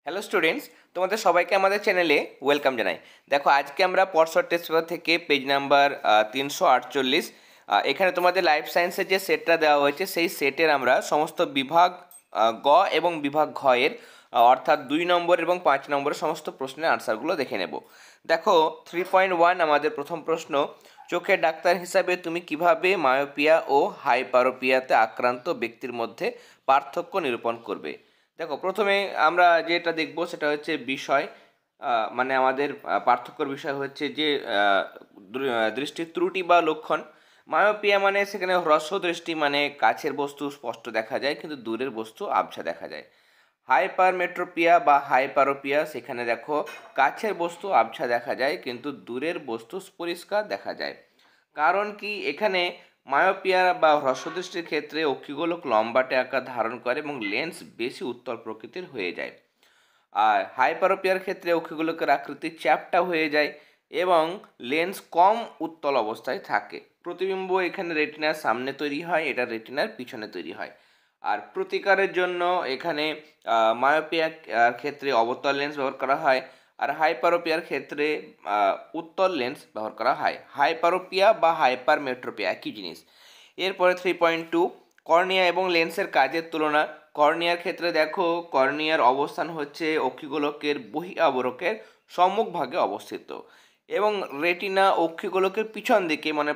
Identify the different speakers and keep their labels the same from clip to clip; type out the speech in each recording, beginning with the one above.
Speaker 1: Hello students, তোমাদের সবাইকে আমাদের চ্যানেলে ওয়েলকাম জানাই। দেখো, আজকে আমরা পরশর টেস্ট পেপার থেকে পেজ নাম্বার 348, এখানে তোমাদের লাইফ সায়েন্সের যে সেটটা দেওয়া হয়েছে সেই সেটের আমরা সমস্ত বিভাগ গ এবং বিভাগ ঘ এর অর্থাৎ 2 নম্বর এবং 5 নম্বরের সমস্ত প্রশ্নের আনসারগুলো দেখে নেব। দেখো, 3.1 আমাদের প্রথম প্রশ্ন, চোখের ডাক্তার হিসাবে তুমি কিভাবে মায়োপিয়া ও হাইপারোপিয়াতে আক্রান্ত ব্যক্তির মধ্যে পার্থক্য নিরূপণ করবে? দেখো, প্রথমে আমরা যেটা দেখব সেটা হচ্ছে বিষয়, মানে আমাদের পার্থক্যর বিষয় হচ্ছে যে দৃষ্টির ত্রুটি বা লক্ষণ। মায়োপিয়া মানে সেখানে হ্রস্ব দৃষ্টি, মানে কাছের বস্তু স্পষ্ট দেখা যায় কিন্তু দূরের বস্তু আবছা দেখা যায়। হাইপারমেট্রোপিয়া বা হাইপারোপিয়া, সেখানে দেখো কাছের বস্তু আবছা দেখা যায় কিন্তু দূরের বস্তু পরিষ্কার দেখা যায়। কারণ কি, এখানে মায়োপিয়া বা হ্রস্বদৃষ্টির ক্ষেত্রে অক্ষিগোলক লম্বাটে আকার ধারণ করে এবং লেন্স বেশি উত্তল প্রকৃতির হয়ে যায়। আর হাইপারোপিয়ার ক্ষেত্রে অক্ষিগোলকের আকৃতি চ্যাপ্টা হয়ে যায় এবং লেন্স কম উত্তল অবস্থায় থাকে। প্রতিবিম্ব এখানে রেটিনার সামনে তৈরি হয়, এটা রেটিনার পিছনে তৈরি হয়। আর প্রতিকারের জন্য এখানে মায়োপিয়ার ক্ষেত্রে অবতল লেন্স ব্যবহার করা হয়, আর হাইপারোপিয়ার ক্ষেত্রে উত্তল লেন্স ব্যবহার করা হয়। হাইপারোপিয়া বা হাইপারমেট্রোপিয়া একই জিনিস। এরপরে 3.2, কর্নিয়া এবং লেন্সের কাজের তুলনা। কর্নিয়ার ক্ষেত্রে দেখো, কর্নিয়ার অবস্থান হচ্ছে অক্ষিগোলকের বহি আবরকের সম্মুখভাগে অবস্থিত এবং রেটিনা অক্ষিগোলকের পিছন দিকে, মানে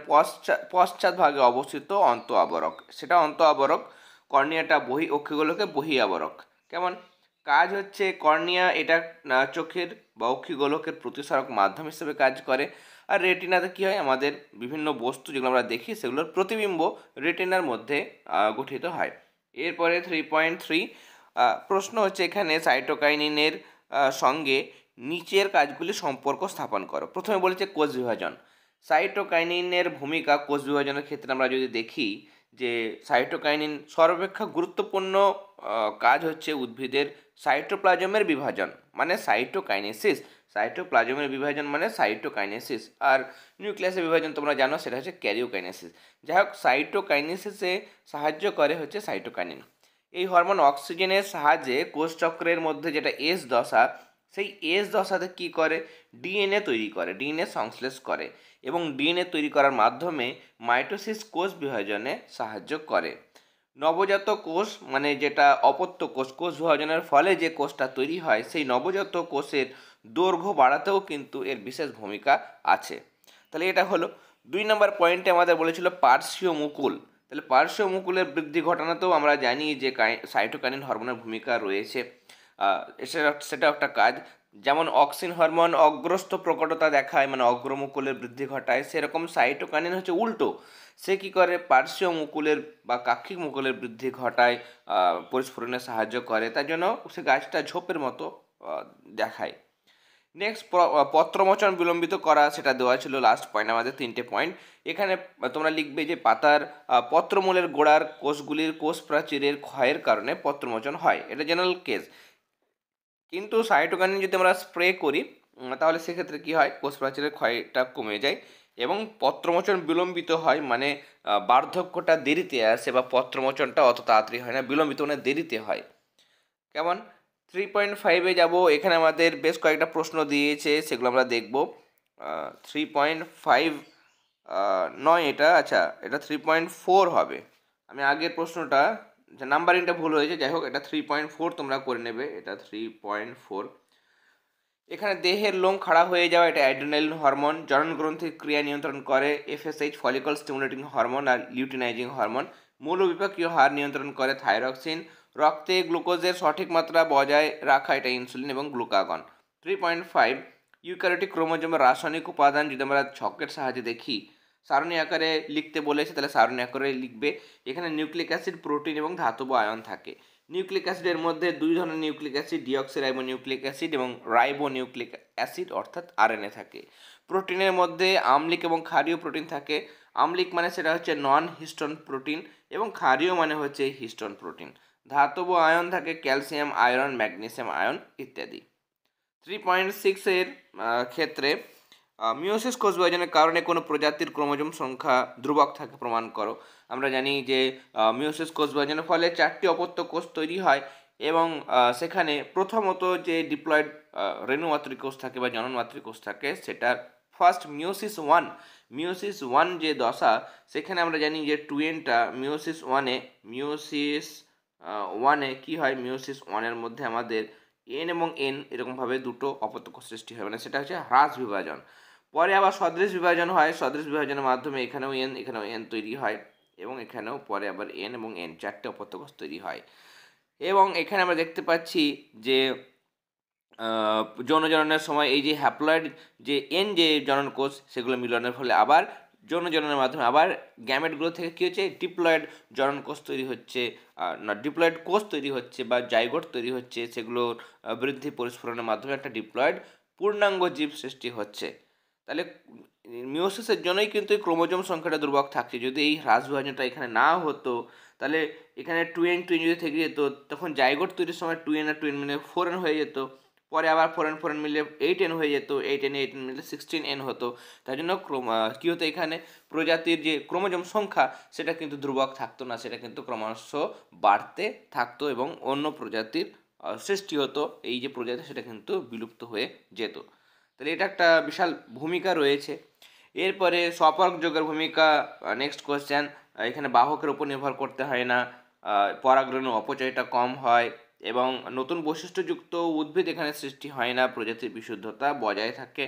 Speaker 1: পশ্চাৎ ভাগে অবস্থিত অন্ত আবরক, সেটা অন্ত আবরক। কর্নিয়াটা অক্ষিগোলকের বহি আবরক। কেমন কাজ হচ্ছে, কর্নিয়া এটা চোখের বা অক্ষিগোলকের প্রতিসারক মাধ্যম হিসেবে কাজ করে। আর রেটিনাতে কী হয়, আমাদের বিভিন্ন বস্তু যেগুলো আমরা দেখি সেগুলোর প্রতিবিম্ব রেটিনার মধ্যে গঠিত হয়। এরপরে 3.3, প্রশ্ন হচ্ছে এখানে সাইটোকাইনিনের সঙ্গে নিচের কাজগুলি সম্পর্ক স্থাপন করো। প্রথমে বলেছে কোষ বিভাজন। সাইটোকাইনিনের ভূমিকা কোষ বিভাজনের ক্ষেত্রে আমরা যদি দেখি যে সাইটোকাইনিন সর্বাপেক্ষা গুরুত্বপূর্ণ কাজ হচ্ছে উদ্ভিদের সাইটোপ্লাজমের বিভাজন, মানে সাইটোকাইনেসিস। সাইটোপ্লাজমের বিভাজন মানে সাইটোকাইনেসিস। আর নিউক্লিয়াসের বিভাজন তোমরা জানো, সেটা হচ্ছে ক্যারিওকাইনেসিস। যাই হোক, সাইটোকাইনেসিসে সাহায্য করে হচ্ছে সাইটোকাইনিন। এই হরমোন অক্সিজেনের সাহায্যে কোষচক্রের মধ্যে যেটা এস দশা, সেই এস দশাতে কী করে, ডিএনএ তৈরি করে, ডিএনএ সংশ্লেষ করে এবং ডিএনএ তৈরি করার মাধ্যমে মাইটোসিস কোষ বিভাজনে সাহায্য করে। নবজাত কোষ, মানে যেটা অপত্য কোষ, কোষ বিভাজনের ফলে যে কোষটা তৈরি হয়, সেই নবজাত কোষের দৈর্ঘ্য বাড়াতেও কিন্তু এর বিশেষ ভূমিকা আছে। তাহলে এটা হলো 2 নম্বর পয়েন্টে আমাদের বলেছিল পার্শ্বীয় মুকুল। তাহলে পার্শ্বীয় মুকুলের বৃদ্ধি ঘটানোতেও আমরা জানি যে সাইটোকাইনিন হরমোনের ভূমিকা রয়েছে। সেটা একটা কাজ। যেমন অক্সিন হরমোন অগ্রস্থ প্রকটতা দেখায়, মানে অগ্রমুকুলের বৃদ্ধি ঘটায়, সেরকম সাইটোকাইনিন হচ্ছে উল্টো। সে কী করে, পার্শ্বীয় মুকুলের বা কাক্ষিক মুকুলের বৃদ্ধি ঘটায়, পরিস্ফুরণে সাহায্য করে, তার জন্য সে গাছটা ঝোপের মতো দেখায়। নেক্সট, পত্রমোচন বিলম্বিত করা, সেটা দেওয়া ছিল লাস্ট পয়েন্ট, আমাদের 3টে পয়েন্ট। এখানে তোমরা লিখবে যে পাতার পত্রমূলের গোড়ার কোষগুলির কোষ প্রাচীরের ক্ষয়ের কারণে পত্রমোচন হয়, এটা জেনারেল কেস। কিন্তু সাইটোকাইনিন যদি আমরা স্প্রে করি তাহলে সেক্ষেত্রে কী হয়, কোষ প্রাচীরের ক্ষয়টা কমে যায় এবং পত্রমোচন বিলম্বিত হয়, মানে বার্ধক্যটা দেরিতে আসে বা পত্রমোচনটা অত তাড়াতাড়ি হয় না, বিলম্বিত মানে দেরিতে হয়। কেমন 3.5-এ যাব। এখানে আমাদের বেশ কয়েকটা প্রশ্ন দিয়েছে, সেগুলো আমরা দেখব। 3.5 নয় এটা, আচ্ছা এটা 3.4 হবে। আমি আগের প্রশ্নটা, নাম্বারিংটা ভুল হয়েছে, যাই হোক এটা 3.4 তোমরা করে নেবে, এটা 3.4। এখানে দেহের লোম খাড়া হয়ে যাওয়া, এটা অ্যাড্রিনালিন হরমোন। জননগ্রন্থির ক্রিয়া নিয়ন্ত্রণ করে এফএসএইচ, ফলিকল স্টিমুলেটিং হরমোন আর লিউটিনাইজিং হরমোন। মূলবিপাকীয় হার নিয়ন্ত্রণ করে থাইরক্সিন। রক্তে গ্লুকোজের সঠিক মাত্রা বজায় রাখা, এটা ইনসুলিন এবং গ্লুকাগন। 3.5, ইউক্যারিওটিক ক্রোমোজোমের রাসায়নিক উপাদান যদি আমরা ছকের সাহায্যে দেখি, সারণী আকারে লিখতে বলেছে, তাহলে সারণী আকারে লিখবে। এখানে নিউক্লিক অ্যাসিড, প্রোটিন এবং ধাতব আয়ন থাকে। নিউক্লিক অ্যাসিডের মধ্যে 2 ধরনের nucleic acid, deoxyribo nucleic acid এবং রাইবো নিউক্লিক অ্যাসিড অর্থাৎ আরএনএ থাকে। প্রোটিনের মধ্যে আম্লিক এবং ক্ষারীয় প্রোটিন থাকে। আম্লিক মানে সেটা হচ্ছে নন হিস্টোন প্রোটিন এবং ক্ষারীয় মানে হচ্ছে হিস্টোন প্রোটিন। ধাতব আয়ন থাকে ক্যালসিয়াম আয়রন, ম্যাগনেসিয়াম আয়ন ইত্যাদি। 3.6 এর ক্ষেত্রে মিওসিস কোষ বিভাজনের কারণে কোনো প্রজাতির ক্রোমোজোম সংখ্যা ধ্রুবক থাকে প্রমাণ করো। আমরা জানি যে মিওসিস কোষ বিভাজনের ফলে 4টি অপত্য কোষ তৈরি হয় এবং সেখানে প্রথমত যে ডিপ্লয়েড রেণু মাতৃকোষ থাকে বা জনন মাতৃকোষ থাকে সেটার ফার্স্ট মিওসিস ওয়ান যে দশা, সেখানে আমরা জানি যে টুয়েনটা মিওসিস ওয়ানে কী হয়, মিওসিস ওয়ানের মধ্যে আমাদের এন এবং এন এরকমভাবে দুটো অপত্যক সৃষ্টি হয়, মানে সেটা হচ্ছে হ্রাস বিভাজন। পরে আবার সদৃশ বিভাজন হয়, সদৃশ বিভাজনের মাধ্যমে এখানেও এন তৈরি হয় এবং এখানেও পরে আবার এন এবং এন চারটে অপত্যকোষ তৈরি হয়। এবং এখানে আমরা দেখতে পাচ্ছি যে যৌন জননের সময় এই যে হ্যাপ্লয়েড যে এন যে জনন কোষ সেগুলো মিলনের ফলে আবার যৌন জননের মাধ্যমে আবার গ্যামেটগুলো থেকে কী হচ্ছে, ডিপ্লয়েড জনন কোষ তৈরি হচ্ছে, না ডিপ্লয়েড কোষ তৈরি হচ্ছে বা জাইগোট তৈরি হচ্ছে, সেগুলোর বৃদ্ধি পরিস্ফুরণের মাধ্যমে একটা ডিপ্লয়েড পূর্ণাঙ্গ জীব সৃষ্টি হচ্ছে। তাহলে মিওসিসের জন্যই কিন্তু এই ক্রোমোজোম সংখ্যাটা দুর্বল থাকছে। যদি এই হ্রাস বিভাজনটা এখানে না হতো তাহলে এখানে টুয়েন যদি থেকে যেত, তখন জাইগোট তৈরির সময় টুয়েন আর টুয়েন মিলে 4n হয়ে যেত, পরে আবার 4n মিলে 8n হয়ে যেত, 8n মিলে 16n হতো। তাই জন্য কী হতো, এখানে প্রজাতির যে ক্রোমোজোম সংখ্যা সেটা কিন্তু ধ্রুবক থাকতো না, সেটা কিন্তু ক্রমশ বাড়তে থাকতো এবং অন্য প্রজাতির সৃষ্টি হতো। এই যে প্রজাতি সেটা কিন্তু বিলুপ্ত হয়ে যেত। তাহলে এটা একটা বিশাল ভূমিকা রয়েছে। এরপরে স্বপরাগ যোগের ভূমিকা, নেক্সট কোয়েশ্চেন। এখানে বাহকের উপর নির্ভর করতে হয় না, পরাগরেণু অপচয়টা কম হয় এবং নতুন বৈশিষ্ট্যযুক্ত উদ্ভিদ এখানে সৃষ্টি হয় না, প্রজাতির বিশুদ্ধতা বজায় থাকে।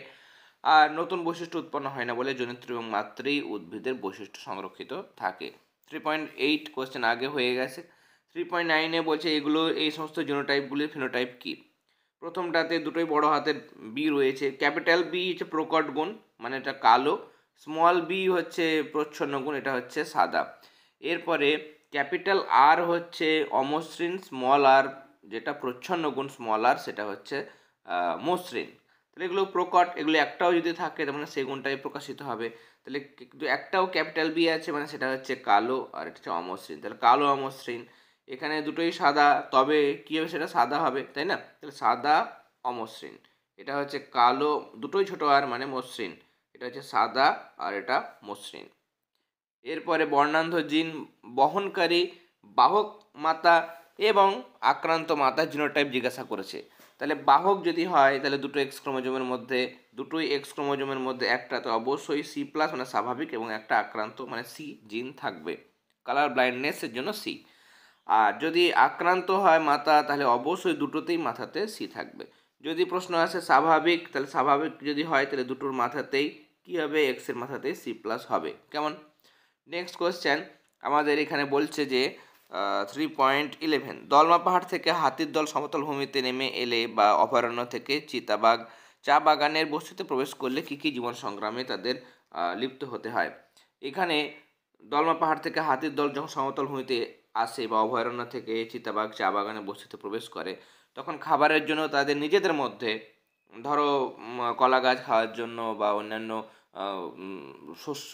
Speaker 1: আর নতুন বৈশিষ্ট্য উৎপন্ন হয় না বলে জনিত্র এবং মাত্রেই উদ্ভিদের বৈশিষ্ট্য সংরক্ষিত থাকে। 3.8 কোয়েশ্চেন আগে হয়ে গেছে। 3.9-এ বলছে এই সমস্ত জিনোটাইপগুলির ফিনোটাইপ কী। প্রথমটাতে দুটোই বড় হাতের বি রয়েছে। ক্যাপিটাল বি হচ্ছে প্রকট গুণ, মানে এটা কালো। স্মল বি হচ্ছে প্রচ্ছন্ন গুণ, এটা হচ্ছে সাদা। এরপরে ক্যাপিটাল আর হচ্ছে অমসৃণ, স্মল আর যেটা প্রচ্ছন্ন গুণ স্মল আর সেটা হচ্ছে মসৃণ। তাহলে এগুলো প্রকট, এগুলো একটাও যদি থাকে তার মানে সেই গুণটাই প্রকাশিত হবে। তাহলে একটাও ক্যাপিটাল বি আছে মানে সেটা হচ্ছে কালো আর এটা হচ্ছে অমসৃণ। তাহলে কালো অমসৃণ, এখানে দুটোই সাদা, তবে কী হবে সেটা সাদা হবে, তাই না? তাহলে সাদা অমসৃণ, এটা হচ্ছে কালো, দুটোই ছোটো আর মানে মসৃণ, এটা হচ্ছে সাদা আর এটা মসৃণ। এরপরে বর্ণান্ধ জিন বহনকারী বাহক মাতা এবং আক্রান্ত মাতা জিনোটাইপ জিজ্ঞাসা করেছে। তাহলে বাহক যদি হয় তাহলে দুটোই এক্স ক্রোমোজোমের মধ্যে একটাতে অবশ্যই সি প্লাস মানে স্বাভাবিক এবং একটা আক্রান্ত মানে সি জিন থাকবে, কালার ব্লাইন্ডনেসের জন্য সি। আর যদি আক্রান্ত হয় মাতা তাহলে অবশ্যই দুটোতেই মাথাতে সি থাকবে। যদি প্রশ্ন আসে স্বাভাবিক, তাহলে স্বাভাবিক যদি হয় তাহলে দুটোর মাথাতেই কী হবে, এক্সের মাথাতেই সি প্লাস হবে। কেমন? নেক্সট কোয়েশ্চেন আমাদের এখানে বলছে যে 3.11 দলমা পাহাড় থেকে হাতির দল সমতল ভূমিতে নেমে এলে বা অভয়ারণ্য থেকে চিতাবাঘ চা বাগানের বস্তিতে প্রবেশ করলে কী কী জীবন সংগ্রামে তাদের লিপ্ত হতে হয়। এখানে দলমা পাহাড় থেকে হাতির দল যখন সমতল ভূমিতে আসে বা অভয়ারণ্য থেকে চিতাবাঘ চা বাগানে বস্তিতে প্রবেশ করে, তখন খাবারের জন্য তাদের নিজেদের মধ্যে, ধরো কলা গাছ খাওয়ার জন্য বা অন্যান্য শস্য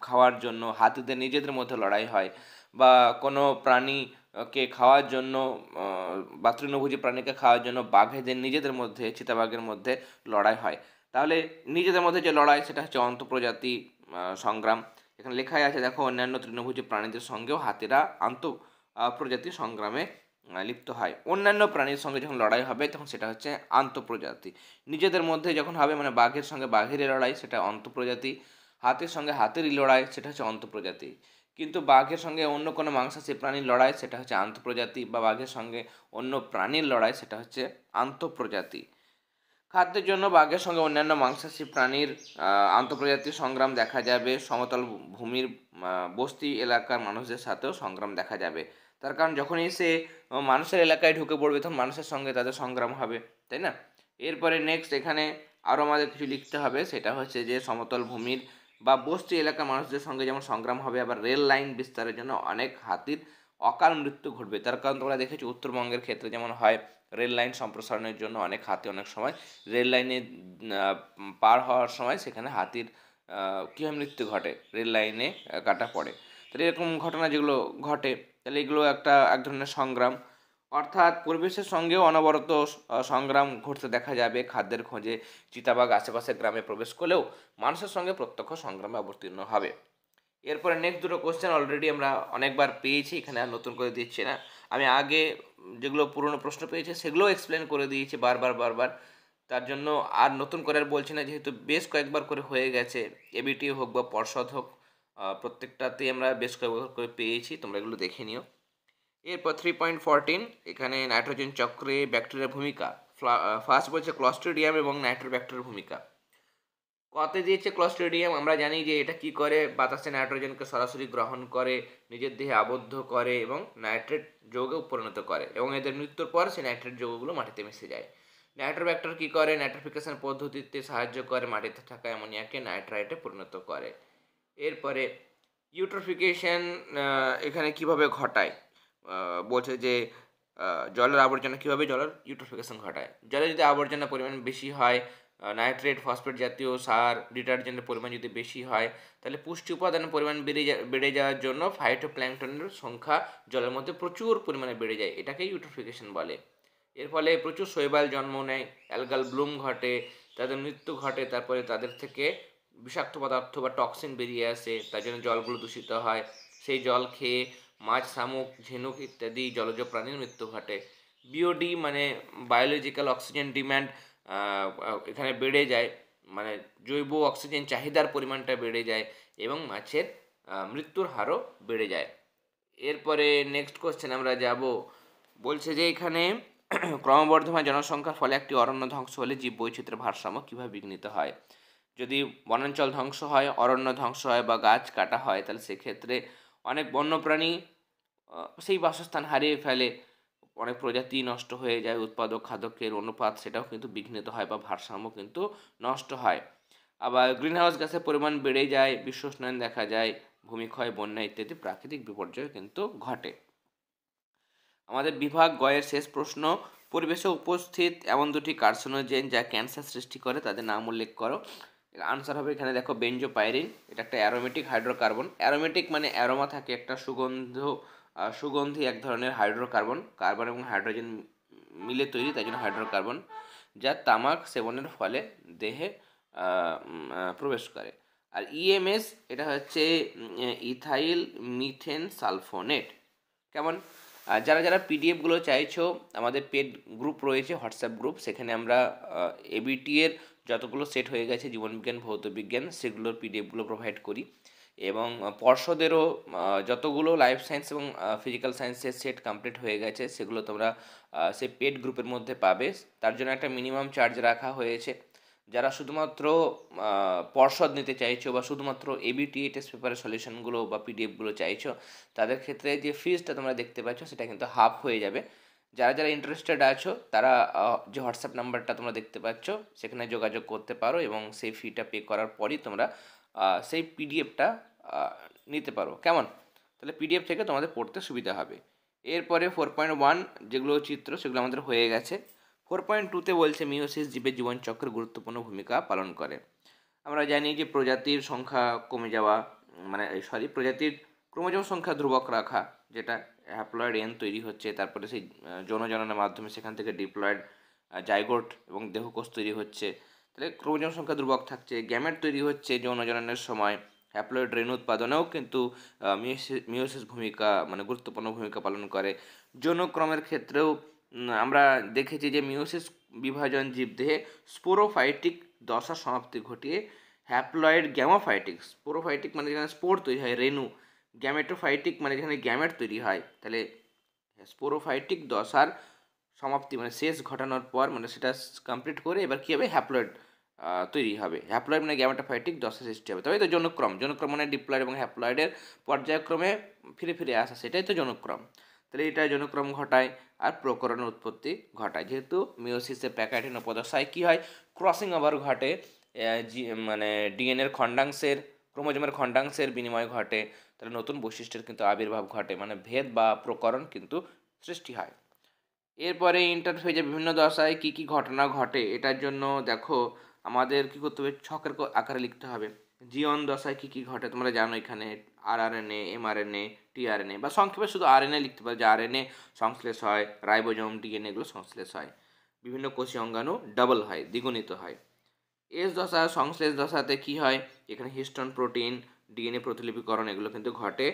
Speaker 1: খাওয়ার জন্য হাতিদের নিজেদের মধ্যে লড়াই হয়, বা কোনো প্রাণীকে খাওয়ার জন্য বা তৃণভোজী প্রাণীকে খাওয়ার জন্য বাঘেদের নিজেদের মধ্যে, চিতাবাঘের মধ্যে লড়াই হয়। তাহলে নিজেদের মধ্যে যে লড়াই সেটা হচ্ছে অন্তঃপ্রজাতি সংগ্রাম। এখানে লেখাই আছে দেখো, অন্যান্য তৃণভোজী প্রাণীদের সঙ্গেও হাতিরা প্রজাতি সংগ্রামে লিপ্ত হয়। অন্যান্য প্রাণীর সঙ্গে যখন লড়াই হবে তখন সেটা হচ্ছে আন্তঃপ্রজাতি। নিজেদের মধ্যে যখন হবে মানে বাঘের সঙ্গে বাঘেরই লড়াই সেটা অন্তঃপ্রজাতি, হাতির সঙ্গে হাতিরই লড়াই সেটা হচ্ছে অন্তঃপ্রজাতি। কিন্তু বাঘের সঙ্গে অন্য কোনো মাংসাশী প্রাণীর লড়াই সেটা হচ্ছে আন্তঃপ্রজাতি, বা বাঘের সঙ্গে অন্য প্রাণীর লড়াই সেটা হচ্ছে আন্তঃপ্রজাতি। খাদ্যের জন্য বাঘের সঙ্গে অন্যান্য মাংসাশী প্রাণীর আন্তঃপ্রজাতি সংগ্রাম দেখা যাবে। সমতল ভূমির বস্তি এলাকার মানুষদের সাথেও সংগ্রাম দেখা যাবে, তার কারণ যখনই সে মানুষের এলাকায় ঢুকে পড়বে তখন মানুষের সঙ্গে তাদের সংগ্রাম হবে, তাই না? এরপরে নেক্সট এখানে আরও আমাদের কিছু লিখতে হবে, সেটা হচ্ছে যে সমতল ভূমির বা বস্তি এলাকার মানুষদের সঙ্গে যেমন সংগ্রাম হবে, আবার রেল লাইন বিস্তারের জন্য অনেক হাতির অকাল মৃত্যু ঘটবে। তার কারণ তোমরা দেখেছো উত্তরবঙ্গের ক্ষেত্রে যেমন হয়, রেল লাইন সম্প্রসারণের জন্য অনেক হাতি অনেক সময় রেল লাইনে পার হওয়ার সময় সেখানে হাতির কীভাবে মৃত্যু ঘটে, রেল লাইনে কাটা পড়ে। তাহলে এরকম ঘটনা যেগুলো ঘটে, তাহলে এগুলো এক ধরনের সংগ্রাম। অর্থাৎ পরিবেশের সঙ্গেও অনবরত সংগ্রাম ঘটতে দেখা যাবে। খাদ্যের খোঁজে চিতাবাঘ আশেপাশের গ্রামে প্রবেশ করলেও মানুষের সঙ্গে প্রত্যক্ষ সংগ্রামে অবতীর্ণ হবে। এরপরে নেক্সট দুটো কোশ্চেন অলরেডি আমরা অনেকবার পেয়েছি, এখানে আর নতুন করে দিচ্ছি না। আমি আগে যেগুলো পুরনো প্রশ্ন পেয়েছে সেগুলোও এক্সপ্লেন করে দিয়েছি বারবার। তার জন্য আর নতুন করে আর বলছি না, যেহেতু বেশ কয়েকবার করে হয়ে গেছে, এবিটি হোক বা পর্ষদ হোক, প্রত্যেকটাতেই আমরা বেশ কয়েকবার করে পেয়েছি, তোমরা এগুলো দেখে নিও। এরপর 3.14 এখানে নাইট্রোজেন চক্রে ব্যাকটেরিয়ার ভূমিকা। ফার্স্ট বলছে ক্লস্ট্রিডিয়াম এবং নাইট্রোব্যাক্টেরিয়ার ভূমিকা। কতে দিয়েছে ক্লস্ট্রিডিয়াম, আমরা জানি যে এটা কি করে, বাতাসে নাইট্রোজেনকে সরাসরি গ্রহণ করে, নিজের দেহে আবদ্ধ করে এবং নাইট্রেট যৌগে পরিণত করে, এবং এদের মৃত্যুর পর সেই নাইট্রেট যৌগগুলো মাটিতে মিশে যায়। নাইট্রোব্যাক্টার কি করে, নাইট্রিফিকেশন পদ্ধতিতে সাহায্য করে মাটিতে থাকা অ্যামোনিয়াকে নাইট্রাইটে পরিণত করে। এরপরে ইউট্রোফিকেশন এখানে কিভাবে ঘটায়, বলছে যে জলের আবর্জনা কীভাবে জলের ইউট্রোফিকেশন ঘটায়। জলে যদি আবর্জনার পরিমাণ বেশি হয়, নাইট্রেট ফসফেট জাতীয় সার ডিটারজেন্টের পরিমাণ যদি বেশি হয়, তাহলে পুষ্টি উপাদানের পরিমাণ বেড়ে যাওয়ার জন্য ফাইটোপ্ল্যাঙ্কটনের সংখ্যা জলের মধ্যে প্রচুর পরিমাণে বেড়ে যায়, এটাকেই ইউট্রোফিকেশন বলে। এর ফলে প্রচুর শৈবাল জন্ম নেয়, অ্যালগাল ব্লুম ঘটে, তাদের মৃত্যু ঘটে, তারপরে তাদের থেকে বিষাক্ত পদার্থ বা টক্সিন বেরিয়ে আসে, তার জন্য জলগুলো দূষিত হয়। সেই জল খেয়ে মাছ, শামুক, ঝিনুক ইত্যাদি জলজ প্রাণীর মৃত্যু ঘটে। বিওডি মানে বায়োলজিক্যাল অক্সিজেন ডিম্যান্ড এখানে বেড়ে যায়, মানে জৈব অক্সিজেন চাহিদার পরিমাণটা বেড়ে যায় এবং মাছের মৃত্যুর হারও বেড়ে যায়। এরপরে নেক্সট কোশ্চেন আমরা যাব, বলছে যে এখানে ক্রমবর্ধমান জনসংখ্যার ফলে একটি অরণ্য ধ্বংস হলে জীববৈচিত্র্যের ভারসাম্য কীভাবে বিঘ্নিত হয়। যদি বনাঞ্চল ধ্বংস হয়, অরণ্য ধ্বংস হয় বা গাছ কাটা হয়, তাহলে সেক্ষেত্রে অনেক বন্যপ্রাণী সেই বাসস্থান হারিয়ে ফেলে, অনেক প্রজাতি নষ্ট হয়ে যায়, উৎপাদক খাদকের অনুপাত সেটাও কিন্তু বিঘ্নিত হয় বা ভারসাম্য কিন্তু নষ্ট হয়। আবার গ্রিনহাউস গ্যাসের পরিমাণ বেড়ে যায়, বিশ্ব উষ্ণায়ন দেখা যায়, ভূমিক্ষয়, বন্যা ইত্যাদি প্রাকৃতিক বিপর্যয় কিন্তু ঘটে। আমাদের বিভাগ গয়ের শেষ প্রশ্ন, পরিবেশে উপস্থিত এমন দুটি কার্সিনোজেন যা ক্যান্সার সৃষ্টি করে তাদের নাম উল্লেখ করো। আনসার হবে এখানে দেখো বেনজোপাইরিন, এটা একটা অ্যারোমেটিক হাইড্রোকার্বন। অ্যারোমেটিক মানে অ্যারোমা থাকে, একটা সুগন্ধি এক ধরনের হাইড্রোকার্বন, কার্বন এবং হাইড্রোজেন মিলে তৈরি, তাই জন্য হাইড্রোকার্বন, যা তামাক সেবনের ফলে দেহে প্রবেশ করে। আর ইএমএস এটা হচ্ছে ইথাইল মিথেন সালফোনেট। কেমন? যারা যারা পিডিএফগুলো চাইছো, আমাদের পেড গ্রুপ রয়েছে, হোয়াটসঅ্যাপ গ্রুপ, সেখানে আমরা এবিটি এর যতগুলো সেট হয়ে গেছে জীবনবিজ্ঞান, ভৌতবিজ্ঞান, সেগুলোর পিডিএফগুলো প্রোভাইড করি, এবং পর্ষদেরও যতগুলো লাইফ সায়েন্স এবং ফিজিক্যাল সায়েন্সের সেট কমপ্লিট হয়ে গেছে সেগুলো তোমরা সেই পেড গ্রুপের মধ্যে পাবে। তার জন্য একটা মিনিমাম চার্জ রাখা হয়েছে। যারা শুধুমাত্র পর্ষদ নিতে চাইছো বা শুধুমাত্র এবিটি টেস্ট পেপারের সলিউশনগুলো বা পিডিএফগুলো চাইছো, তাদের ক্ষেত্রে যে ফিজটা তোমরা দেখতে পাচ্ছ সেটা কিন্তু হাফ হয়ে যাবে। যারা যারা ইন্টারেস্টেড আছো তারা যে হোয়াটসঅ্যাপ নাম্বারটা তোমরা দেখতে পাচ্ছ সেখানে যোগাযোগ করতে পারো, এবং সেই ফিটা পে করার পরই তোমরা সেই পিডিএফটা নিতে পারো। কেমন? তাহলে পিডিএফ থেকে তোমাদের পড়তে সুবিধা হবে। এরপরে 4.1 যেগুলো চিত্র সেগুলো আমাদের হয়ে গেছে। 4.2তে বলছে মিওসিস জীবের জীবনচক্রে গুরুত্বপূর্ণ ভূমিকা পালন করে। আমরা জানি যে প্রজাতির সংখ্যা কমে যাওয়া, মানে প্রজাতির ক্রোমোজোম সংখ্যা ধ্রুবক রাখা, যেটা হ্যাপ্লয়েড এন তৈরি হচ্ছে, তারপরে সেই যৌনজননের মাধ্যমে সেখান থেকে ডিপ্লয়েড জাইগোট এবং দেহকোষ তৈরি হচ্ছে, তাহলে ক্রোমোজোম সংখ্যা ধ্রুবক থাকছে। গ্যামেট তৈরি হচ্ছে যৌনজননের সময়, হ্যাপ্লয়েড রেণু উৎপাদনেও কিন্তু মিওসিস ভূমিকা, মানে গুরুত্বপূর্ণ ভূমিকা পালন করে। যৌনক্রমের ক্ষেত্রেও আমরা দেখেছি যে মিওসিস বিভাজন জীবদেহে স্পোরোফাইটিক দশা সমাপ্তি ঘটিয়ে হ্যাপ্লয়েড গ্যামোফাইটিক, স্পোরোফাইটিক মানে যেখানে স্পোর তৈরি হয় রেণু, গ্যামেটোফাইটিক মানে যেখানে গ্যামেট তৈরি হয়, তাহলে স্পোরোফাইটিক দশার সমাপ্তি মানে শেষ ঘটানোর পর, মানে সেটা কমপ্লিট করে এবার কী হবে, হ্যাপ্লয়েড তৈরি হবে। হ্যাপ্লয়েড মানে গ্যামেটোফাইটিক দশা সৃষ্টি হবে, তবে তো যৌনক্রম, যৌনক্রম মানে ডিপ্লয়েড এবং হ্যাপ্লয়েডের পর্যায়ক্রমে ফিরে ফিরে আসা, সেটাই তো যৌনক্রম। তাহলে এটা যৌনক্রম ঘটায় আর প্রকরণের উৎপত্তি ঘটায়। যেহেতু মিওসিসের প্যাকাইটিন উপদশায় কী হয়, ক্রসিং ওভার ঘটে, মানে ডিএনএর খণ্ডাংশের, ক্রোমোজোমের খণ্ডাংশের বিনিময় ঘটে, তাহলে নতুন বৈশিষ্ট্যের কিন্তু আবির্ভাব ঘটে, মানে ভেদ বা প্রকরণ কিন্তু সৃষ্টি হয়। এরপরে ইন্টারফেজে বিভিন্ন দশায় কী কী ঘটনা ঘটে, এটার জন্য দেখো আমাদের কী করতে হবে, ছকের আকারে লিখতে হবে। জিওন দশায় কী কী ঘটে তোমরা জানো, এখানে আরআরএনএ, এমআরএনএ, টিআরএনএ, বা সংক্ষেপে শুধু আরএনএ লিখতে পারো, যে আরএনএ সংশ্লেষ হয়, রাইবোজোম, ডিএনএ এগুলো সংশ্লেষ হয়, বিভিন্ন কোষীয় অঙ্গাণু ডাবল হয়, দ্বিগুণিত হয়। এস দশা, সংশ্লেষ দশাতে কী হয়, এখানে হিস্টোন প্রোটিন, ডিএনএ প্রতিলিপিকরণ এগুলো কিন্তু ঘটে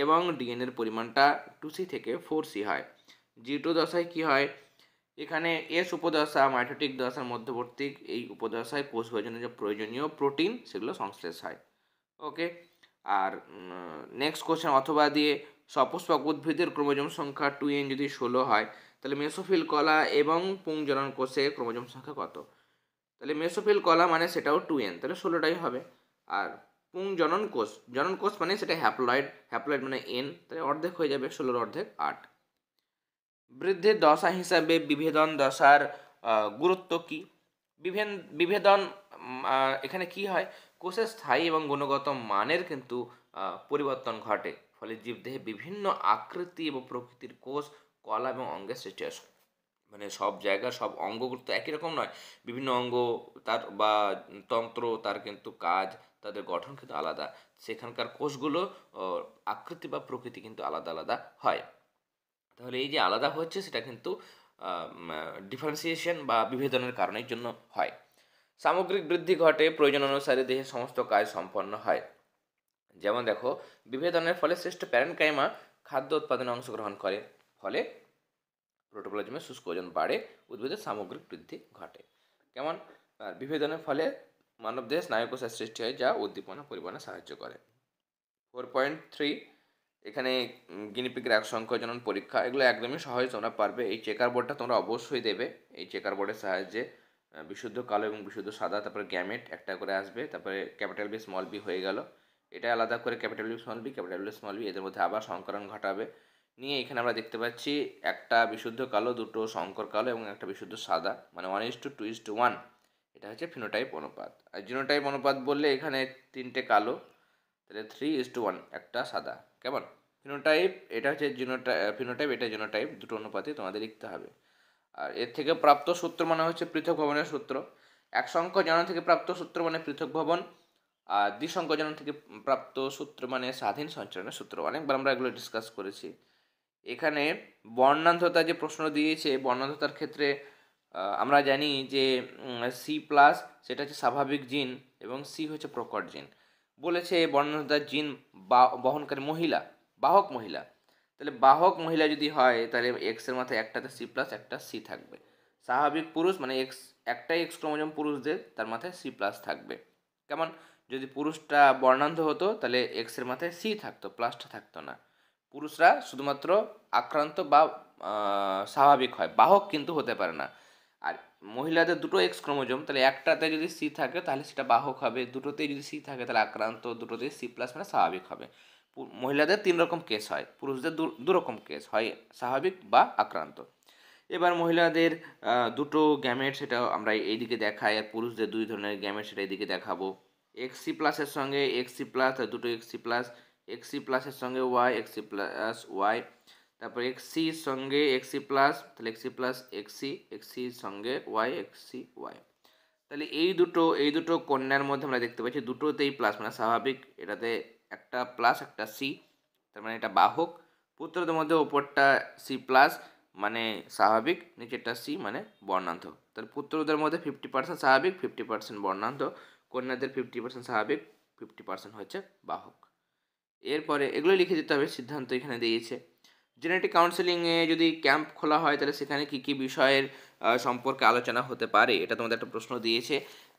Speaker 1: এবং ডিএনএর পরিমাণটা 2C থেকে 4C হয়। G2 দশায় কি হয়, এখানে এস উপদশা মাইটোটিক দশার মধ্যবর্তী এই উপদশায় কোষ বিভাজনের যে প্রয়োজনীয় প্রোটিন সেগুলো সংশ্লেষ হয়। ওকে, আর নেক্সট কোশ্চেন, অথবা দিয়ে সপুষ্পক উদ্ভিদের ক্রোমোজোম সংখ্যা 2n যদি 16 হয় তাহলে মেসোফিল কলা এবং পুংজনন কোষে ক্রোমোজোম সংখ্যা কত? তাহলে মেসোফিল কলা মানে সেটাও 2n, তাহলে 16টাই হবে। আর জনন কোষ মানে সেটা হ্যাপ্লয়েড মানে n, তাহলে অর্ধেক হয়ে যাবে, 16 অর্ধেক 8। বৃদ্ধির দশা হিসাবে বিভেদন দশার গুরুত্ব কি? বিভেদন এখানে কি হয়, কোষের স্থায়ী এবং গুণগত মানের কিন্তু পরিবর্তন ঘটে, ফলে জীবদেহে বিভিন্ন আকৃতি এবং প্রকৃতির কোষ, কলা এবং অঙ্গের সৃষ্টি হয়। মানে সব জায়গার সব অঙ্গগুলো তো একই রকম নয়, বিভিন্ন অঙ্গ তার বা তন্ত্র তার কিন্তু কাজ, তাদের গঠন কিন্তু আলাদা, সেখানকার কোষগুলো আকৃতি বা প্রকৃতি কিন্তু আলাদা আলাদা হয়। তাহলে এই যে আলাদা হচ্ছে সেটা কিন্তু ডিফারেন্সিয়েশন বা বিভেদনের কারণের জন্য হয়। সামগ্রিক বৃদ্ধি ঘটে, প্রয়োজন অনুসারে দেহের সমস্ত কাজ সম্পন্ন হয়। যেমন দেখো, বিভেদনের ফলে শ্রেষ্ঠ প্যারেনকাইমা খাদ্য উৎপাদনে অংশগ্রহণ করে, ফলে প্রোটোপ্লাজমে শুষ্ক ওজন বাড়ে, উদ্ভিদের সামগ্রিক বৃদ্ধি ঘটে। কেমন? আর বিভেদনের ফলে মানবদেহে স্নায়ুকোষের সৃষ্টি হয় যা উদ্দীপনা পরিবহনে সাহায্য করে। 4.3 এখানে গিনিপিগের এক সংখ্যাজনন পরীক্ষা, এগুলো একদমই সহজ, তোমরা পারবে। এই চেকার বোর্ডটা তোমরা অবশ্যই দেবে। এই চেকার বোর্ডের সাহায্যে বিশুদ্ধ কালো এবং বিশুদ্ধ সাদা, তারপরে গ্যামেট একটা করে আসবে, তারপরে ক্যাপিটাল বি স্মল বি হয়ে গেল। এটা আলাদা করে capital B small B, capital B small B, এদের মধ্যে আবার সংকরণ ঘটাবে। নিয়ে এখানে আমরা দেখতে পাচ্ছি একটা বিশুদ্ধ কালো, দুটো সংকর কালো এবং একটা বিশুদ্ধ সাদা, মানে 1:2:1। এটা হচ্ছে ফিনোটাইপ অনুপাত। আর জিনোটাইপ অনুপাত বললে এখানে 3টে কালো, তাহলে 3:1 একটা সাদা। কেমন? ফিনোটাইপ এটা হচ্ছে ফিনোটাইপ, এটা জিনোটাইপ, দুটো অনুপাতে তোমাদের লিখতে হবে। আর এর থেকে প্রাপ্ত সূত্র মানে হচ্ছে পৃথক ভবনের সূত্র। এক সংখ্যক জনন থেকে প্রাপ্ত সূত্র মানে পৃথক ভবন, আর দ্বিসংখ্যক জনন থেকে প্রাপ্ত সূত্র মানে স্বাধীন সঞ্চালনের সূত্র। অনেকবার আমরা এগুলো ডিসকাস করেছি। এখানে বর্ণান্ধতা যে প্রশ্ন দিয়েছে, বর্ণান্ধতার ক্ষেত্রে আমরা জানি যে C+ সেটা হচ্ছে স্বাভাবিক জিন এবং সি হচ্ছে প্রকট জিন। বলেছে বর্ণান্ধতার জিন বহনকারী মহিলা, বাহক মহিলা, তাহলে বাহক মহিলা যদি হয় তাহলে এক্সের মাথায় একটাতে C+, একটা সি থাকবে। স্বাভাবিক পুরুষ মানে একটাই এক্স ক্রোমোজোম পুরুষদের, তার মাথায় C+ থাকবে। কেমন? যদি পুরুষটা বর্ণান্ধ হতো তাহলে এক্সের মাথায় সি থাকতো, প্লাসটা থাকতো না। পুরুষরা শুধুমাত্র আক্রান্ত বা স্বাভাবিক হয়, বাহক কিন্তু হতে পারে না। আর মহিলাদের দুটো এক্স ক্রোমোজোম, তাহলে একটাতে যদি সি থাকে তাহলে সেটা বাহক হবে, দুটোতেই যদি সি থাকে তাহলে আক্রান্ত, দুটোতেই C+ মানে স্বাভাবিক হবে। মহিলাদের 3 রকম কেস হয়, পুরুষদের দু রকম কেস হয়, স্বাভাবিক বা আক্রান্ত। এবার মহিলাদের দুটো গ্যামেট সেটা আমরা এইদিকে দেখাই, আর পুরুষদের 2 ধরনের গ্যামেট সেটা এইদিকে দেখাবো। XC+-এর সঙ্গে XC+, দুটো XC+, এর সঙ্গে XC+Y, তারপর XCর সঙ্গে XC+, তাহলে XCর সঙ্গে XCY। তাহলে এই দুটো কন্যার মধ্যে আমরা দেখতে পাচ্ছি দুটোতেই প্লাস মানে স্বাভাবিক, এটাতে একটা প্লাস একটা সি, তার মানে এটা বাহক। পুত্রদের মধ্যে ওপরটা C+ মানে স্বাভাবিক, নিচেরটা সি মানে বর্ণান্ধ। তাহলে পুত্রদের মধ্যে 50% স্বাভাবিক, 50% বর্ণান্ধ, কন্যাদের 50% স্বাভাবিক, 50% হচ্ছে বাহক। এরপরে এগুলো লিখে দিতে হবে, সিদ্ধান্ত এখানে দিয়েছে। জেনেটিক কাউন্সেলিংয়ে যদি ক্যাম্প খোলা হয় তাহলে সেখানে কী কী বিষয়ের সম্পর্কে আলোচনা হতে পারে, এটা তোমাদের একটা প্রশ্ন দিয়েছে।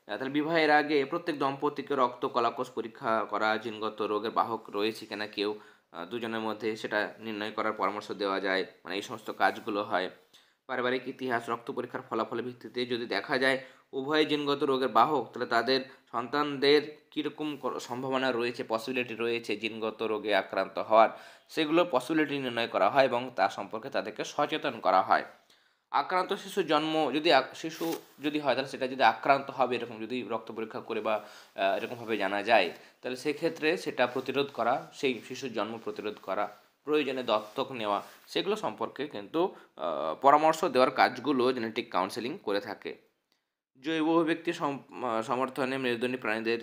Speaker 1: তাহলে বিবাহের আগে প্রত্যেক দম্পতিকে রক্ত কলাকোষ পরীক্ষা করা, জিনগত রোগের বাহক রয়েছে কিনা কেউ দুজনের মধ্যে সেটা নির্ণয় করার পরামর্শ দেওয়া যায়, মানে এই সমস্ত কাজগুলো হয়। পারিবারিক ইতিহাস, রক্ত পরীক্ষার ফলাফলের ভিত্তিতে যদি দেখা যায় উভয় জিনগত রোগের বাহক তাহলে তাদের সন্তানদের কীরকম সম্ভাবনা রয়েছে, পসিবিলিটি রয়েছে জিনগত রোগে আক্রান্ত হওয়ার, সেগুলো পসিবিলিটি নির্ণয় করা হয় এবং তা সম্পর্কে তাদেরকে সচেতন করা হয়। আক্রান্ত শিশু যদি হয় তাহলে সেটা যদি আক্রান্ত হবে এরকম যদি রক্ত পরীক্ষা করে বা এরকমভাবে জানা যায় তাহলে সেক্ষেত্রে সেটা প্রতিরোধ করা, সেই শিশুর জন্ম প্রতিরোধ করা, প্রয়োজনে দত্তক নেওয়া, সেগুলো সম্পর্কে কিন্তু পরামর্শ দেওয়ার কাজগুলো জেনেটিক কাউন্সেলিং করে থাকে। জৈব অভিব্যক্তি সমর্থনে মেরুদণ্ডী প্রাণীদের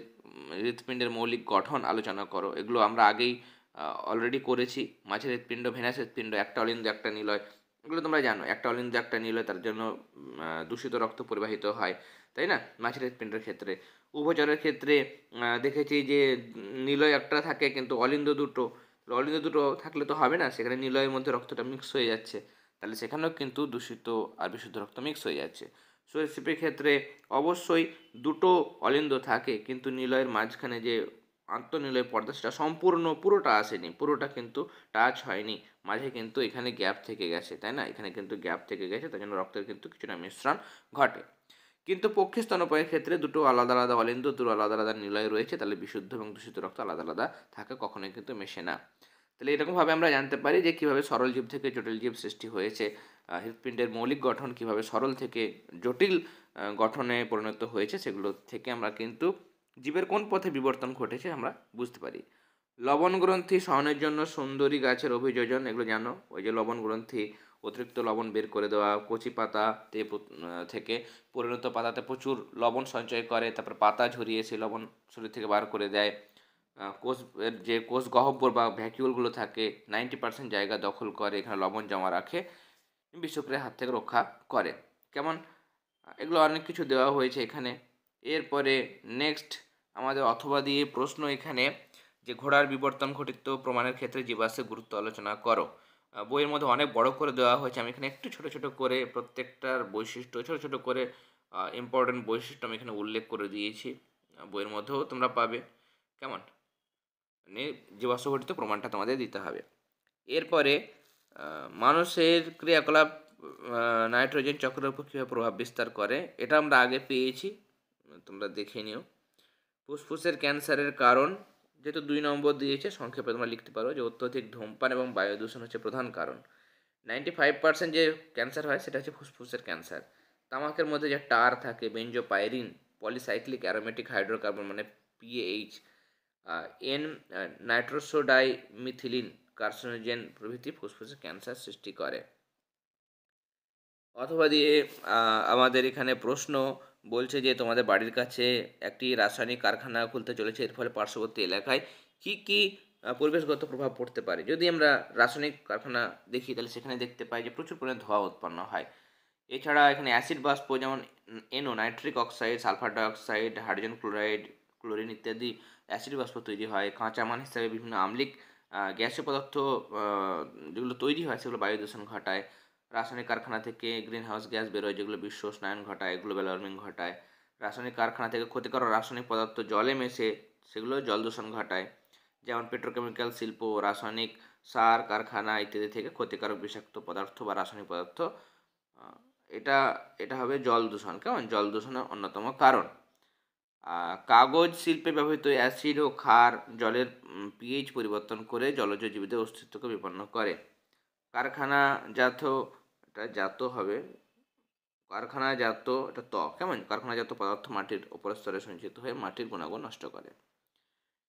Speaker 1: হৃৎপিণ্ডের মৌলিক গঠন আলোচনা করো, এগুলো আমরা আগেই অলরেডি করেছি। মাছের হৃৎপিণ্ড, ভেনাস হৃৎপিণ্ড, একটা অলিন্দ একটা নিলয়, এগুলো তোমরা জানো, একটা অলিন্দ একটা নিলয়, তার জন্য দূষিত রক্ত পরিবাহিত হয়, তাই না? মাছের হৃৎপিণ্ডের ক্ষেত্রে, উভচরের ক্ষেত্রে দেখেছি যে নিলয় একটা থাকে কিন্তু অলিন্দ দুটো। অলিন্দ দুটো থাকলে তো হবে না, সেখানে নিলয়ের মধ্যে রক্তটা মিক্স হয়ে যাচ্ছে, তাহলে সেখানেও কিন্তু দূষিত আর বিশুদ্ধ রক্ত মিক্স হয়ে যাচ্ছে। সরীসৃপের ক্ষেত্রে অবশ্যই দুটো অলিন্দ থাকে, কিন্তু নিলয়ের মাঝখানে যে আন্তঃনিলয় পর্দা সেটা সম্পূর্ণ পুরোটা আসেনি, পুরোটা কিন্তু টাচ হয়নি, মাঝে কিন্তু এখানে গ্যাপ থেকে গেছে, তাই না? এখানে কিন্তু গ্যাপ থেকে গেছে, তাই জন্য রক্তের কিন্তু কিছুটা মিশ্রণ ঘটে। কিন্তু পক্ষী স্তন্যপায়ীর ক্ষেত্রে দুটো আলাদা আলাদা অলিন্দ, দুটো আলাদা আলাদা নিলয় রয়েছে, তাহলে বিশুদ্ধ এবং দূষিত রক্ত আলাদা আলাদা থাকে, কখনোই কিন্তু মেশে না। তাহলে এরকমভাবে আমরা জানতে পারি যে কীভাবে সরল জীব থেকে জটিল জীব সৃষ্টি হয়েছে, হৃৎপিণ্ডের মৌলিক গঠন কীভাবে সরল থেকে জটিল গঠনে পরিণত হয়েছে, সেগুলো থেকে আমরা কিন্তু জীবের কোন পথে বিবর্তন ঘটেছে আমরা বুঝতে পারি। লবণ গ্রন্থি সহনের জন্য সুন্দরী গাছের অভিযোজন, এগুলো জানো, ওই যে লবণ গ্রন্থি, অতিরিক্ত লবণ বের করে দেওয়া, কচি পাতাতে থেকে পরিণত পাতাতে প্রচুর লবণ সঞ্চয় করে, তারপর পাতা ঝরিয়ে সেই লবণ শরীর থেকে বার করে দেয়। কোষ এর যে কোষ গহ্বর বা ভ্যাকিউলগুলো থাকে 90% জায়গা দখল করে, এখানে লবণ জমা রাখে, বিষক্রিয়ার হাত থেকে রক্ষা করে। কেমন, এগুলো অনেক কিছু দেওয়া হয়েছে এখানে। এরপরে নেক্সট আমাদের অথবা দিয়ে প্রশ্ন এখানে, যে ঘোড়ার বিবর্তন ঘটিত প্রমাণের ক্ষেত্রে জীবাশ্মের গুরুত্ব আলোচনা করো। বইয়ের মধ্যে অনেক বড় করে দেওয়া হয়েছে, আমি এখানে একটু ছোট ছোট করে প্রত্যেকটার বৈশিষ্ট্য ছোট ছোট করে ইম্পর্টেন্ট বৈশিষ্ট্য আমি এখানে উল্লেখ করে দিয়েছি, বইয়ের মধ্যেও তোমরা পাবে। কেমন, জীবাশ্ম ঘটিত প্রমাণটা তোমাদের দিতে হবে। এরপরে মানুষের ক্রিয়াকলাপ নাইট্রোজেন চক্রের উপর কীভাবে প্রভাব বিস্তার করে, এটা আমরা আগে পেয়েছি, তোমরা দেখে নিও। ফুসফুসের ক্যান্সারের কারণ, যেহেতু 2 নম্বর দিয়েছে, সংক্ষেপে তোমরা লিখতে পারো যে অত্যধিক ধূমপান এবং বায়ু দূষণ হচ্ছে প্রধান কারণ। 95% যে ক্যান্সার হয় সেটা হচ্ছে ফুসফুসের ক্যান্সার। তামাকের মধ্যে যে টার থাকে, বেঞ্জোপাইরিন, পলিসাইক্লিক অ্যারোমেটিক হাইড্রোকার্বন মানে পিএইচ, এন নাইট্রোসোডাইমিথিলিন, কার্সিনোজেন প্রভৃতি ফুসফুসে ক্যান্সার সৃষ্টি করে। অথবা দিয়ে আমাদের এখানে প্রশ্ন বলছে যে তোমাদের বাড়ির কাছে একটি রাসায়নিক কারখানা খুলতে চলেছে, এর ফলে পার্শ্ববর্তী এলাকায় কি কি পরিবেশগত প্রভাব পড়তে পারে। যদি আমরা রাসায়নিক কারখানা দেখি তাহলে সেখানে দেখতে পাই যে প্রচুর পরিমাণে ধোঁয়া উৎপন্ন হয়। এছাড়া এখানে অ্যাসিড বাষ্প যেমন NO, nitric oxide, sulphur dioxide, hydrogen chloride, chlorine ইত্যাদি অ্যাসিড বাষ্প তৈরি হয়। কাঁচা মাল হিসাবে বিভিন্ন আম্লিক গ্যাসীয় পদার্থ যেগুলো তৈরি হয় সেগুলো বায়ু দূষণ ঘটায়। রাসায়নিক কারখানা থেকে গ্রিন হাউস গ্যাস বেরোয় যেগুলো বিশ্ব উষ্ণায়ন ঘটায়, গ্লোবাল ওয়ার্মিং ঘটায়। রাসায়নিক কারখানা থেকে ক্ষতিকর রাসায়নিক পদার্থ জলে মেশে সেগুলো জল দূষণ ঘটায়। যেমন পেট্রোকেমিক্যাল শিল্প, রাসায়নিক সার কারখানা ইত্যাদি থেকে ক্ষতিকারক বিষাক্ত পদার্থ বা রাসায়নিক পদার্থ, এটা এটা হবে জল দূষণ। কেমন, জল দূষণের অন্যতম কারণ। কাগজ শিল্পে ব্যবহৃত অ্যাসিড ও ক্ষার জলের পিএইচ পরিবর্তন করে জলজ জীবদের অস্তিত্বকে বিপন্ন করে। কারখানাজাত, এটা জাত হবে, কারখানাজাত, এটা কেমন, কারখানাজাত পদার্থ মাটির উপর স্তরে সঞ্চিত হয়ে মাটির গুণাগুণ নষ্ট করে।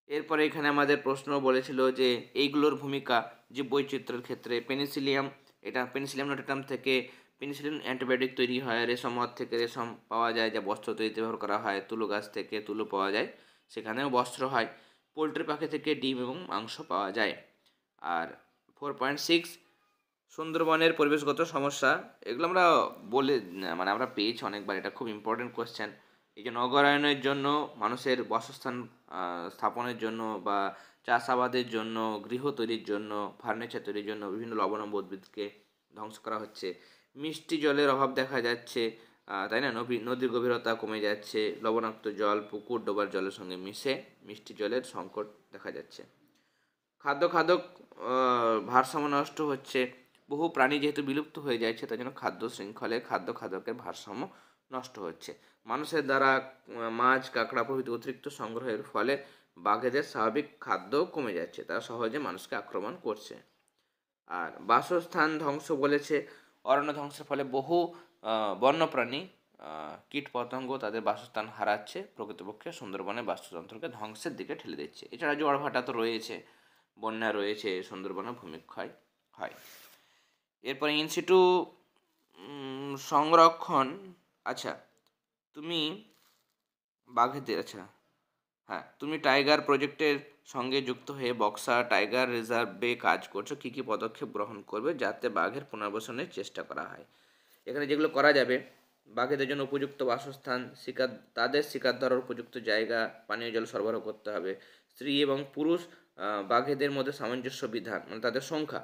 Speaker 1: এরপরে এখানে আমাদের প্রশ্ন বলেছিল যে এইগুলোর ভূমিকা জীববৈচিত্র্যের ক্ষেত্রে। পেনিসিলিয়াম, এটা পেনিসিলিয়াম নোটাটাম থেকে পেনিসিলিন অ্যান্টিবায়োটিক তৈরি হয়। রেশম মদ থেকে রেশম পাওয়া যায়, যা বস্ত্র তৈরিতে ব্যবহার করা হয়। তুলো গাছ থেকে তুলো পাওয়া যায়, সেখানেও বস্ত্র হয়। পোলট্রি পাখি থেকে ডিম এবং মাংস পাওয়া যায়। আর 4.6 সুন্দরবনের পরিবেশগত সমস্যা, এগুলো আমরা বলে মানে আমরা পেয়েছি অনেকবার, এটা খুব ইম্পর্টেন্ট কোয়েশ্চেন। এই যে নগরায়নের জন্য, মানুষের বাসস্থান স্থাপনের জন্য বা চাষাবাদের জন্য, গৃহ তৈরির জন্য, ফার্নিচার তৈরির জন্য বিভিন্ন লবণাম্ব উদ্ভিদকে ধ্বংস করা হচ্ছে। মিষ্টি জলের অভাব দেখা যাচ্ছে, তাই না? নদীর গভীরতা কমে যাচ্ছে, লবণাক্ত জল পুকুর ডোবার জলের সঙ্গে মিশে মিষ্টি জলের সংকট দেখা যাচ্ছে। খাদ্য ভারসাম্য নষ্ট হচ্ছে, বহু প্রাণী যেহেতু বিলুপ্ত হয়ে যাচ্ছে, তাই জন্য খাদ্য শৃঙ্খলে খাদ্যের ভারসাম্য নষ্ট হচ্ছে। মানুষের দ্বারা মাছ কাঁকড়া প্রভৃতি অতিরিক্ত সংগ্রহের ফলে বাঘেদের স্বাভাবিক খাদ্য কমে যাচ্ছে, তারা সহজে মানুষকে আক্রমণ করছে। আর বাসস্থান ধ্বংস বলেছে, অরণ্য ধ্বংসের ফলে বহু বন্যপ্রাণী কীট পতঙ্গ তাদের বাসস্থান হারাচ্ছে, প্রকৃতপক্ষে সুন্দরবনের বাস্তুতন্ত্রকে ধ্বংসের দিকে ঠেলে দিচ্ছে। এছাড়া জোয়ার ভাটা তো রয়েছে, বন্যা রয়েছে, সুন্দরবনে ভূমিক্ষয় হয়। এরপরে ইনসিটু সংরক্ষণ, আচ্ছা তুমি বাঘেদের, আচ্ছা হ্যাঁ, তুমি টাইগার প্রজেক্টের সঙ্গে যুক্ত হয়ে বক্সা টাইগার রিজার্ভে কাজ করছো, কী কী পদক্ষেপ গ্রহণ করবে যাতে বাঘের পুনর্বাসনের চেষ্টা করা হয়? এখানে যেগুলো করা যাবে, বাঘেদের জন্য উপযুক্ত বাসস্থান, শিকার তাদের শিকার ধরার উপযুক্ত জায়গা, পানীয় জল সরবরাহ করতে হবে, স্ত্রী এবং পুরুষ বাঘেদের মধ্যে সামঞ্জস্য বিধান, মানে তাদের সংখ্যা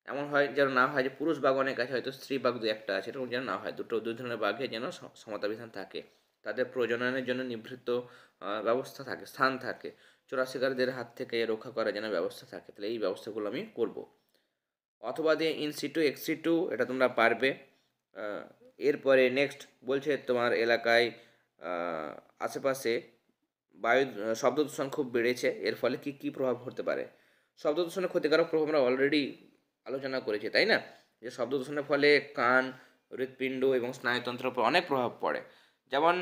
Speaker 1: এমন হয় যেন না হয় যে পুরুষ বাঘ অনেক আছে, হয়তো স্ত্রী বাঘ দু একটা আছে, এরকম যেন না হয়, দুই ধরনের বাঘে যেন সমতা বিধান থাকে, তাদের প্রজননের জন্য নিভৃত ব্যবস্থা থাকে, স্থান থাকে, চোরা শিকারীদের হাত থেকে রক্ষা করার যেন ব্যবস্থা থাকে। তাহলে এই ব্যবস্থাগুলো আমি করব। অথবা দিয়ে ইন সিটু এক্স সিটু, এটা তোমরা পারবে। এরপরে নেক্সট বলছে তোমার এলাকায় আশেপাশে বায়ু শব্দ দূষণ খুব বেড়েছে, এর ফলে কী কী প্রভাব পড়তে পারে? শব্দ দূষণের ক্ষতিকারক প্রভাব আমরা অলরেডি আলোচনা করেছি, তাই না? যে শব্দ দূষণের ফলে কান, হৃৎপিণ্ড এবং স্নায়ুতন্ত্রের উপর অনেক প্রভাব পড়ে। যেমন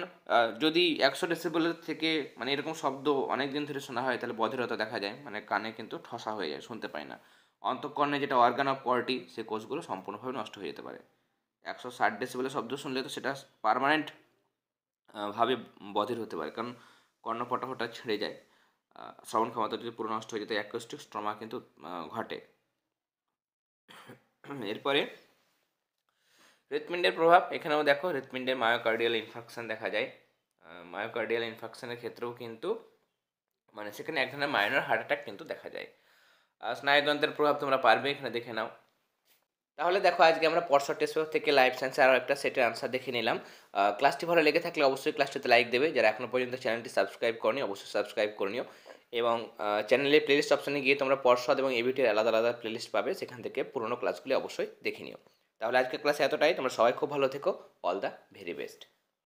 Speaker 1: যদি 100 ডেসিবেলের থেকে মানে এরকম শব্দ অনেক দিন ধরে শোনা হয়, তাহলে বধিরতা দেখা যায়, মানে কানে কিন্তু ঠসা হয়ে যায়, শুনতে পায় না। অন্তঃকর্ণে যেটা অর্গান অফ কর্টি, সেই কোষগুলো সম্পূর্ণভাবে নষ্ট হয়ে যেতে পারে। 160 ডেসিবেলের শব্দ শুনলে তো সেটা পার্মানেন্ট ভাবে বধির হতে পারে, কারণ কর্ণপটটা ছিঁড়ে যায়, শ্রবণ ক্ষমতা যদি পুরো নষ্ট হয়ে যায়, অ্যাকোস্টিক স্ট্রমা কিন্তু ঘটে। এরপরে হৃৎপিণ্ডের প্রভাব, এখানেও দেখো হৃৎপিণ্ডে মায়োকার্ডিয়াল ইনফাকশন দেখা যায়। মায়োকার্ডিয়াল ইনফাকশনের ক্ষেত্রেও কিন্তু মানে সেখানে এক ধরনের মাইনর হার্ট অ্যাটাক কিন্তু দেখা যায়। স্নায়ুতন্ত্রের প্রভাব তোমরা পারবে, এখানে দেখে নাও। তাহলে দেখো আজকে আমরা পরশর টেস্ট পেপার থেকে লাইফ সায়েন্সে আরও একটা সেটের আনসার দেখে নিলাম। ক্লাসটি ভালো লেগে থাকলে অবশ্যই ক্লাসটিতে লাইক দেবে, যারা এখনও পর্যন্ত চ্যানেলটি সাবস্ক্রাইব করনি অবশ্যই সাবস্ক্রাইব করে নিও, এবং চ্যানেলের প্লেলিস্ট অপশানে গিয়ে তোমরা পর্ষদ এবং এবিটির আলাদা আলাদা প্লেলিস্ট পাবে, সেখান থেকে পুরোনো ক্লাসগুলি অবশ্যই দেখে নিও। তাহলে আজকের ক্লাসে এতটাই, তোমরা সবাই খুব ভালো থেকো। All the very best.